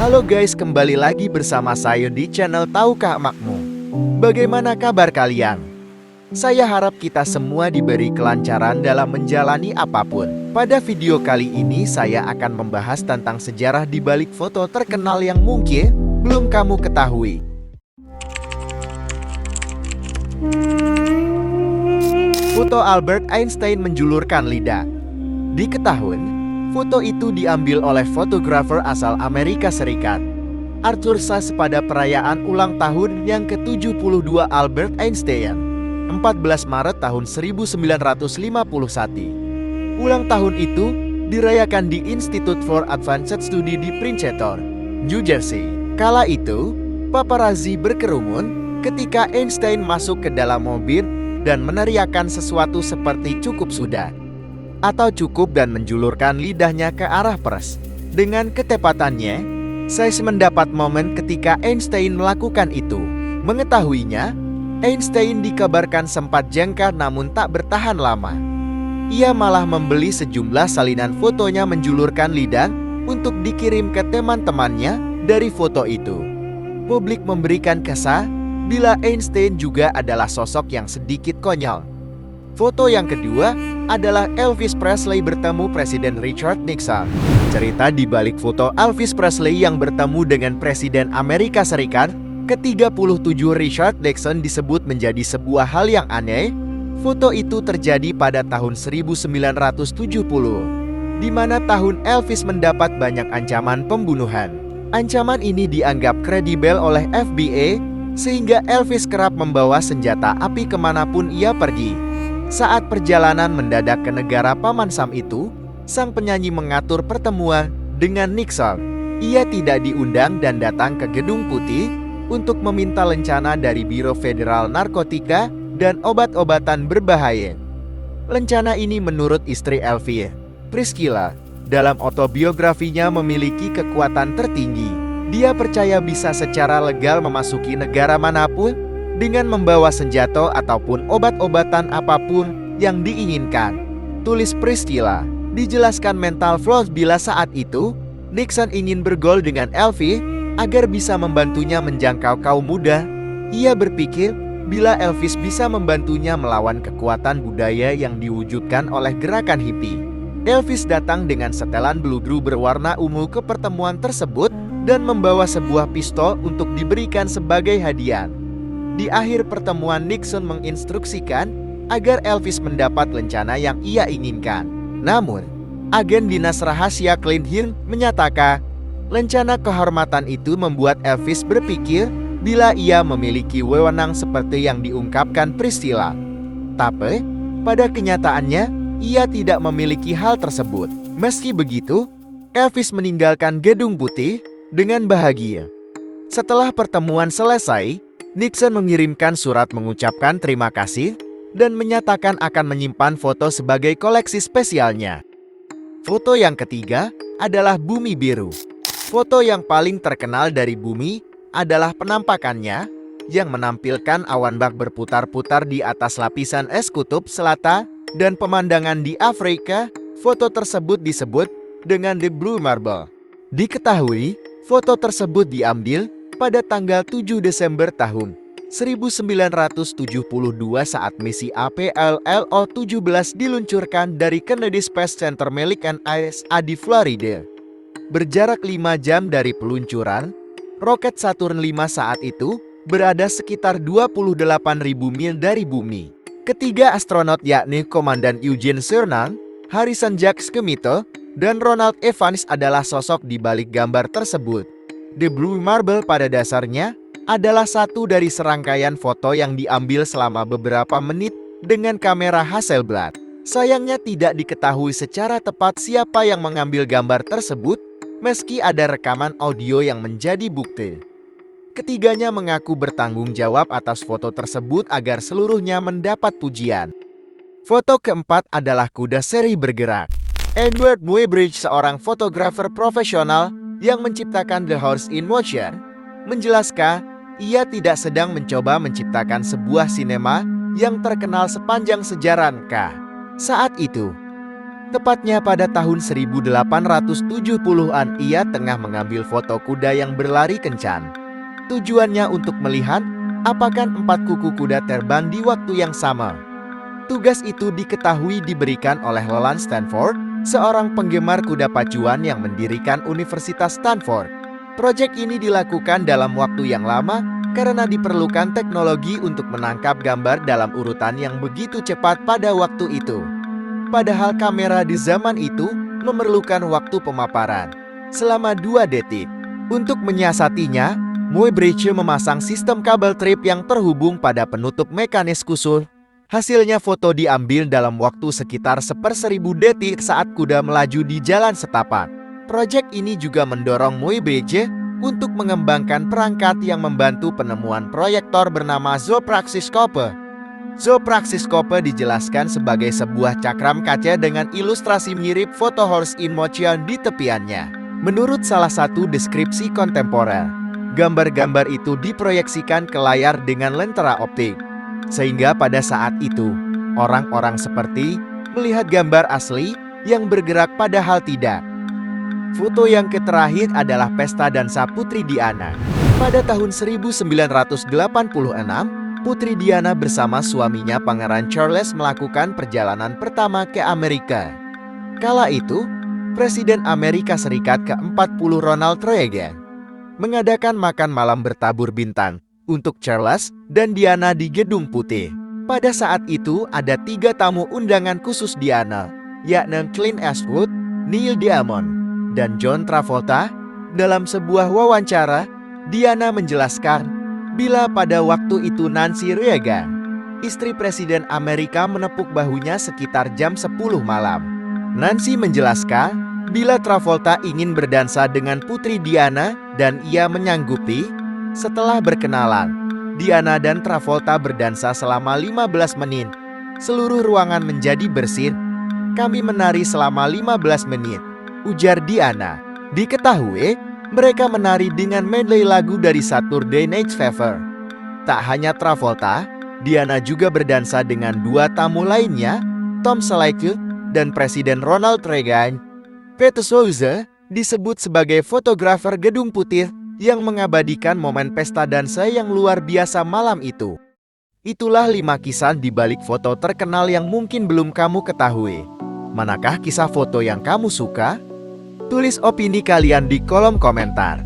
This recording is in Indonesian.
Halo guys, kembali lagi bersama saya di channel Tahukah Makmu. Bagaimana kabar kalian? Saya harap kita semua diberi kelancaran dalam menjalani apapun. Pada video kali ini saya akan membahas tentang sejarah di balik foto terkenal yang mungkin belum kamu ketahui. Foto Albert Einstein menjulurkan lidah. Diketahui, foto itu diambil oleh fotografer asal Amerika Serikat, Arthur Sass, pada perayaan ulang tahun yang ke-72 Albert Einstein, 14 Maret tahun 1951. Ulang tahun itu dirayakan di Institute for Advanced Study di Princeton, New Jersey. Kala itu, paparazzi berkerumun ketika Einstein masuk ke dalam mobil dan meneriakkan sesuatu seperti "cukup sudah" atau "cukup", dan menjulurkan lidahnya ke arah pers. Dengan ketepatannya, saya mendapat momen ketika Einstein melakukan itu. Mengetahuinya, Einstein dikabarkan sempat jengkel namun tak bertahan lama. Ia malah membeli sejumlah salinan fotonya menjulurkan lidah untuk dikirim ke teman-temannya dari foto itu. Publik memberikan kesan bila Einstein juga adalah sosok yang sedikit konyol. Foto yang kedua adalah Elvis Presley bertemu Presiden Richard Nixon. Cerita di balik foto Elvis Presley yang bertemu dengan Presiden Amerika Serikat ke-37 Richard Nixon disebut menjadi sebuah hal yang aneh. Foto itu terjadi pada tahun 1970, di mana tahun Elvis mendapat banyak ancaman pembunuhan. Ancaman ini dianggap kredibel oleh FBI, sehingga Elvis kerap membawa senjata api kemanapun ia pergi. Saat perjalanan mendadak ke negara Paman Sam itu, sang penyanyi mengatur pertemuan dengan Nixon. Ia tidak diundang dan datang ke Gedung Putih untuk meminta lencana dari Biro Federal Narkotika dan Obat-obatan Berbahaya. Lencana ini menurut istri Elvis, Priscilla, dalam autobiografinya memiliki kekuatan tertinggi. Dia percaya bisa secara legal memasuki negara manapun dengan membawa senjata ataupun obat-obatan apapun yang diinginkan. Tulis Priscilla. Dijelaskan mental flaws bila saat itu Nixon ingin bergol dengan Elvis agar bisa membantunya menjangkau kaum muda. Ia berpikir bila Elvis bisa membantunya melawan kekuatan budaya yang diwujudkan oleh gerakan hippie. Elvis datang dengan setelan bludru berwarna ungu ke pertemuan tersebut dan membawa sebuah pistol untuk diberikan sebagai hadiah. Di akhir pertemuan, Nixon menginstruksikan agar Elvis mendapat lencana yang ia inginkan. Namun, agen dinas rahasia Clint Hill menyatakan lencana kehormatan itu membuat Elvis berpikir bila ia memiliki wewenang seperti yang diungkapkan Priscilla. Tapi, pada kenyataannya, ia tidak memiliki hal tersebut. Meski begitu, Elvis meninggalkan Gedung Putih dengan bahagia. Setelah pertemuan selesai, Nixon mengirimkan surat mengucapkan terima kasih dan menyatakan akan menyimpan foto sebagai koleksi spesialnya. Foto yang ketiga adalah Bumi Biru. Foto yang paling terkenal dari bumi adalah penampakannya yang menampilkan awan bak berputar-putar di atas lapisan es kutub selatan dan pemandangan di Afrika. Foto tersebut disebut dengan The Blue Marble. Diketahui, foto tersebut diambil pada tanggal 7 Desember tahun 1972 saat misi Apollo 17 diluncurkan dari Kennedy Space Center milik NASA di Florida. Berjarak 5 jam dari peluncuran, roket Saturn V saat itu berada sekitar 28.000 mil dari bumi. Ketiga astronot yakni Komandan Eugene Cernan, Harrison Jacques Kemito, dan Ronald Evans adalah sosok di balik gambar tersebut. The Blue Marble pada dasarnya adalah satu dari serangkaian foto yang diambil selama beberapa menit dengan kamera Hasselblad. Sayangnya tidak diketahui secara tepat siapa yang mengambil gambar tersebut, meski ada rekaman audio yang menjadi bukti. Ketiganya mengaku bertanggung jawab atas foto tersebut agar seluruhnya mendapat pujian. Foto keempat adalah kuda seri bergerak. Edward Muybridge, seorang fotografer profesional yang menciptakan The Horse in Motion, menjelaskan ia tidak sedang mencoba menciptakan sebuah sinema yang terkenal sepanjang sejarah. Saat itu, Tepatnya pada tahun 1870-an ia tengah mengambil foto kuda yang berlari kencan. Tujuannya untuk melihat apakah 4 kuku kuda terbang di waktu yang sama. Tugas itu diketahui diberikan oleh Roland Stanford, seorang penggemar kuda pacuan yang mendirikan Universitas Stanford. Proyek ini dilakukan dalam waktu yang lama karena diperlukan teknologi untuk menangkap gambar dalam urutan yang begitu cepat pada waktu itu. Padahal kamera di zaman itu memerlukan waktu pemaparan selama 2 detik. Untuk menyiasatinya, Muybridge memasang sistem kabel trip yang terhubung pada penutup mekanis khusus. Hasilnya foto diambil dalam waktu sekitar 1/1000 detik saat kuda melaju di jalan setapak. Proyek ini juga mendorong Muybridge untuk mengembangkan perangkat yang membantu penemuan proyektor bernama zoopraxioscope. Zoopraxioscope dijelaskan sebagai sebuah cakram kaca dengan ilustrasi mirip foto horse in motion di tepiannya. Menurut salah satu deskripsi kontemporer, gambar-gambar itu diproyeksikan ke layar dengan lentera optik. Sehingga pada saat itu, orang-orang seperti melihat gambar asli yang bergerak padahal tidak. Foto yang terakhir adalah pesta dansa Putri Diana. Pada tahun 1986, Putri Diana bersama suaminya Pangeran Charles melakukan perjalanan pertama ke Amerika. Kala itu, Presiden Amerika Serikat ke-40 Ronald Reagan mengadakan makan malam bertabur bintang untuk Charles dan Diana di Gedung Putih. Pada saat itu ada 3 tamu undangan khusus Diana, yakni Clint Eastwood, Neil Diamond, dan John Travolta. Dalam sebuah wawancara, Diana menjelaskan bila pada waktu itu Nancy Reagan, istri Presiden Amerika, menepuk bahunya sekitar jam 10 malam. Nancy menjelaskan bila Travolta ingin berdansa dengan Putri Diana dan ia menyanggupi. Setelah berkenalan, Diana dan Travolta berdansa selama 15 menit. Seluruh ruangan menjadi bersih. Kami menari selama 15 menit, ujar Diana. Diketahui, mereka menari dengan medley lagu dari Saturday Night Fever. Tak hanya Travolta, Diana juga berdansa dengan 2 tamu lainnya, Tom Selleck dan Presiden Ronald Reagan. Pete Souza disebut sebagai fotografer Gedung Putih yang mengabadikan momen pesta dansa yang luar biasa malam itu. Itulah 5 kisah di balik foto terkenal yang mungkin belum kamu ketahui. Manakah kisah foto yang kamu suka? Tulis opini kalian di kolom komentar.